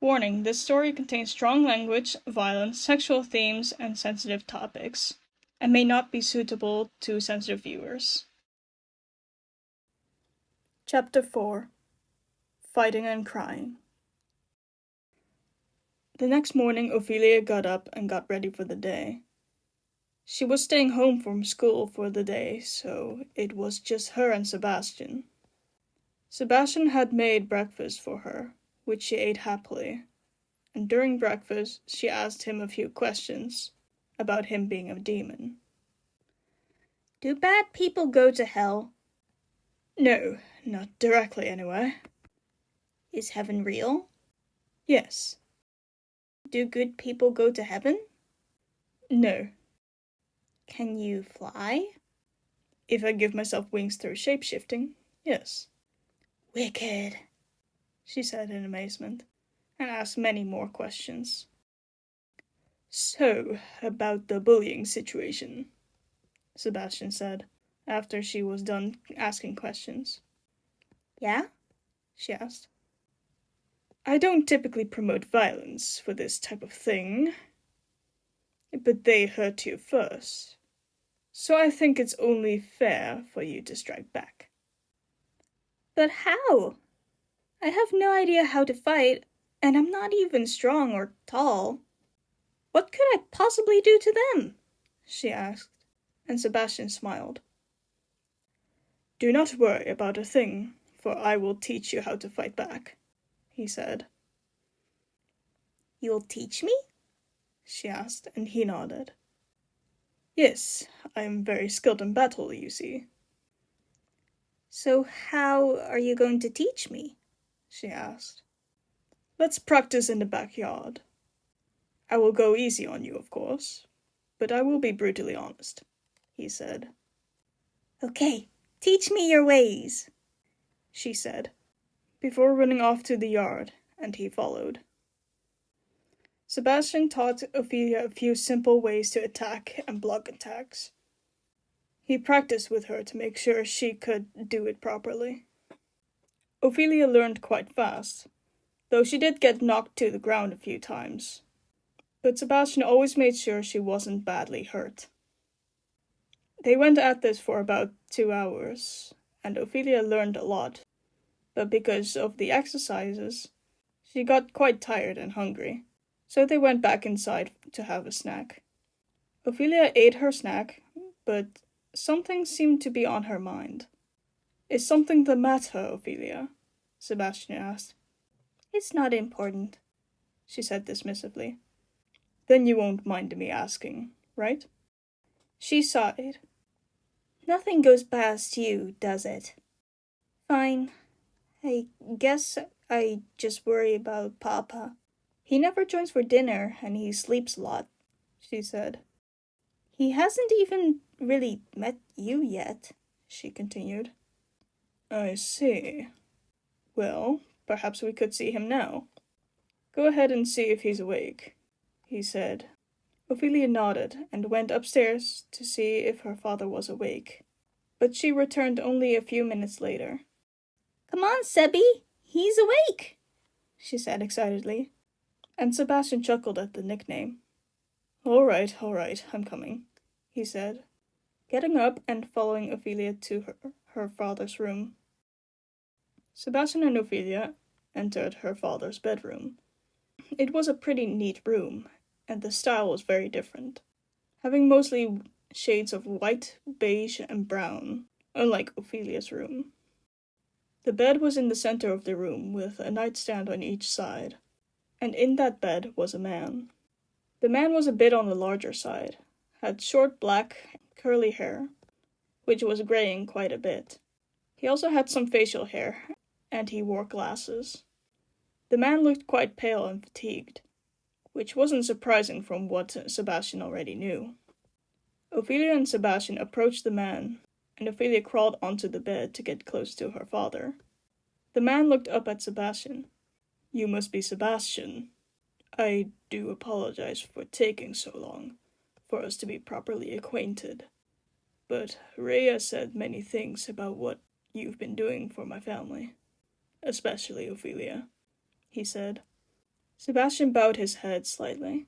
Warning, this story contains strong language, violence, sexual themes, and sensitive topics, and may not be suitable to sensitive viewers. Chapter 4 Fighting and Crying. The next morning, Ophelia got up and got ready for the day. She was staying home from school for the day, so it was just her and Sebastian. Sebastian had made breakfast for her, which she ate happily, and during breakfast she asked him a few questions about him being a demon. Do bad people go to hell? No, not directly anyway. Is heaven real? Yes. Do good people go to heaven? No. Can you fly? If I give myself wings through shape-shifting, yes. Wicked, she said in amazement, and asked many more questions. So, about the bullying situation, Sebastian said, after she was done asking questions. Yeah? She asked. I don't typically promote violence for this type of thing, but they hurt you first, so I think it's only fair for you to strike back. But how? I have no idea how to fight, and I'm not even strong or tall. What could I possibly do to them? She asked, and Sebastian smiled. Do not worry about a thing, for I will teach you how to fight back, he said. You'll teach me? She asked, and he nodded. Yes, I am very skilled in battle, you see. So how are you going to teach me? She asked. Let's practice in the backyard. I will go easy on you, of course, but I will be brutally honest, he said. Okay, teach me your ways, she said, before running off to the yard, and he followed. Sebastian taught Ophelia a few simple ways to attack and block attacks. He practiced with her to make sure she could do it properly. Ophelia learned quite fast, though she did get knocked to the ground a few times. But Sebastian always made sure she wasn't badly hurt. They went at this for about 2 hours, and Ophelia learned a lot, but because of the exercises, she got quite tired and hungry, so they went back inside to have a snack. Ophelia ate her snack, but something seemed to be on her mind. Is something the matter, Ophelia? Sebastian asked. It's not important, she said dismissively. Then you won't mind me asking, right? She sighed. Nothing goes past you, does it? Fine. I guess I just worry about Papa. He never joins for dinner and he sleeps a lot, she said. He hasn't even really met you yet, she continued. I see. Well, perhaps we could see him now. Go ahead and see if he's awake, he said. Ophelia nodded and went upstairs to see if her father was awake, but she returned only a few minutes later. Come on, Sebi, he's awake, she said excitedly, and Sebastian chuckled at the nickname. All right, I'm coming, he said, getting up and following Ophelia to her father's room. Sebastian and Ophelia entered her father's bedroom. It was a pretty neat room, and the style was very different, having mostly shades of white, beige, and brown, unlike Ophelia's room. The bed was in the center of the room, with a nightstand on each side, and in that bed was a man. The man was a bit on the larger side, had short black, curly hair, which was graying quite a bit. He also had some facial hair, and he wore glasses. The man looked quite pale and fatigued, which wasn't surprising from what Sebastian already knew. Ophelia and Sebastian approached the man, and Ophelia crawled onto the bed to get close to her father. The man looked up at Sebastian. You must be Sebastian. I do apologize for taking so long for us to be properly acquainted. But Rhea said many things about what you've been doing for my family. Especially Ophelia, he said. Sebastian bowed his head slightly.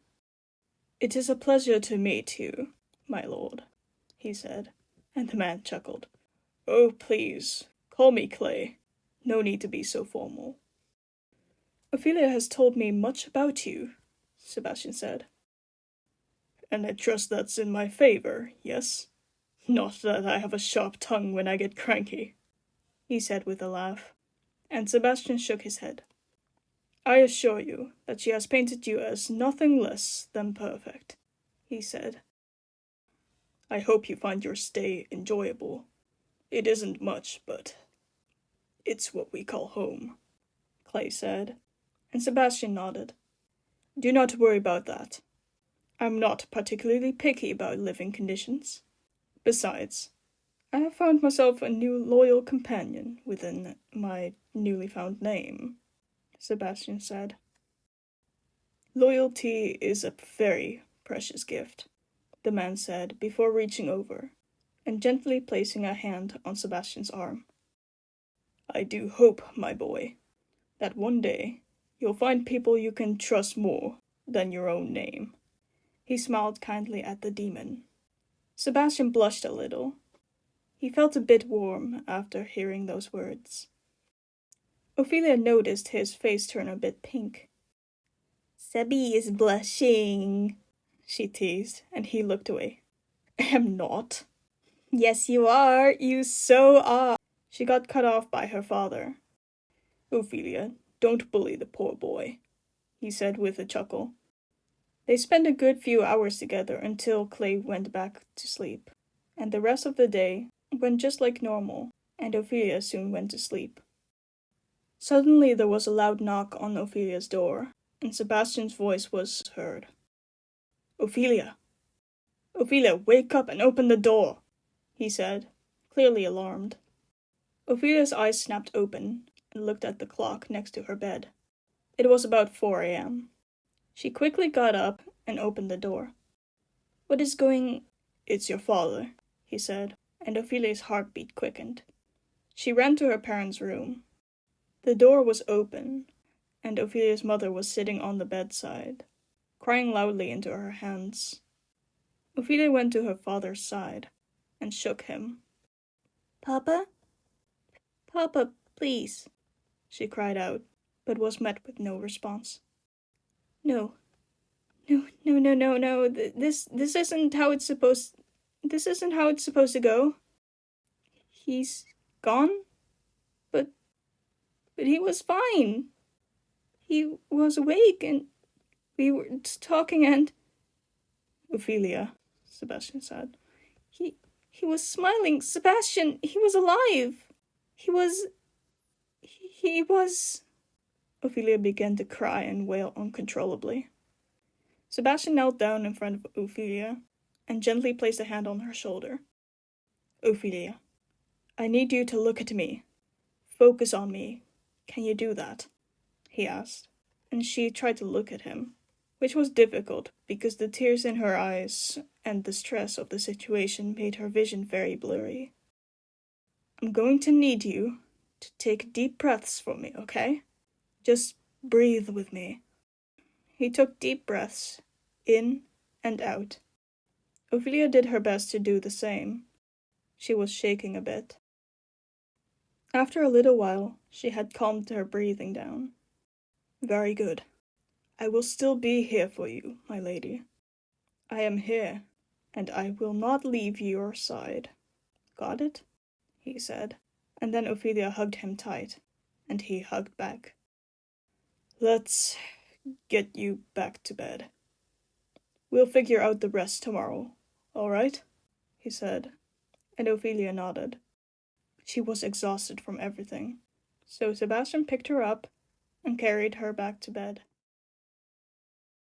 "It is a pleasure to meet you, my lord," he said, and the man chuckled. "Oh, please, call me Clay. No need to be so formal." "Ophelia has told me much about you," Sebastian said. "And I trust that's in my favor, yes? Not that I have a sharp tongue when I get cranky," he said with a laugh, and Sebastian shook his head. "I assure you that she has painted you as nothing less than perfect," he said. "I hope you find your stay enjoyable. It isn't much, but it's what we call home," Clay said, and Sebastian nodded. "Do not worry about that. I'm not particularly picky about living conditions. Besides, I have found myself a new loyal companion within my newly found name," Sebastian said. "Loyalty is a very precious gift," the man said before reaching over and gently placing a hand on Sebastian's arm. "I do hope, my boy, that one day you'll find people you can trust more than your own name." He smiled kindly at the demon. Sebastian blushed a little. He felt a bit warm after hearing those words. Ophelia noticed his face turn a bit pink. "Sebi is blushing," she teased, and he looked away. "Am not." "Yes, you are. You so are." She got cut off by her father. "Ophelia, don't bully the poor boy," he said with a chuckle. They spent a good few hours together until Clay went back to sleep, and the rest of the day went just like normal, and Ophelia soon went to sleep. Suddenly there was a loud knock on Ophelia's door, and Sebastian's voice was heard. "Ophelia! Ophelia, wake up and open the door!" he said, clearly alarmed. Ophelia's eyes snapped open and looked at the clock next to her bed. It was about 4 a.m. She quickly got up and opened the door. "What is going—" "It's your father," he said, and Ophelia's heartbeat quickened. She ran to her parents' room. The door was open, and Ophelia's mother was sitting on the bedside, crying loudly into her hands. Ophelia went to her father's side and shook him. "Papa? Papa, please," she cried out, but was met with no response. No. This isn't how it's supposed... This isn't how it's supposed to go. He's gone? But he was fine. He was awake and we were talking and..." "Ophelia," Sebastian said. He was smiling. Sebastian, he was alive. He was... Ophelia began to cry and wail uncontrollably. Sebastian knelt down in front of Ophelia and gently placed a hand on her shoulder. "Ophelia, I need you to look at me. Focus on me. Can you do that?" he asked, and she tried to look at him, which was difficult because the tears in her eyes and the stress of the situation made her vision very blurry. "I'm going to need you to take deep breaths for me, okay? Just breathe with me." He took deep breaths, in and out. Ophelia did her best to do the same. She was shaking a bit. After a little while, she had calmed her breathing down. "Very good. I will still be here for you, my lady. I am here, and I will not leave your side. Got it?" he said, and then Ophelia hugged him tight, and he hugged back. "Let's get you back to bed. We'll figure out the rest tomorrow, all right?" he said, and Ophelia nodded. She was exhausted from everything, so Sebastian picked her up and carried her back to bed.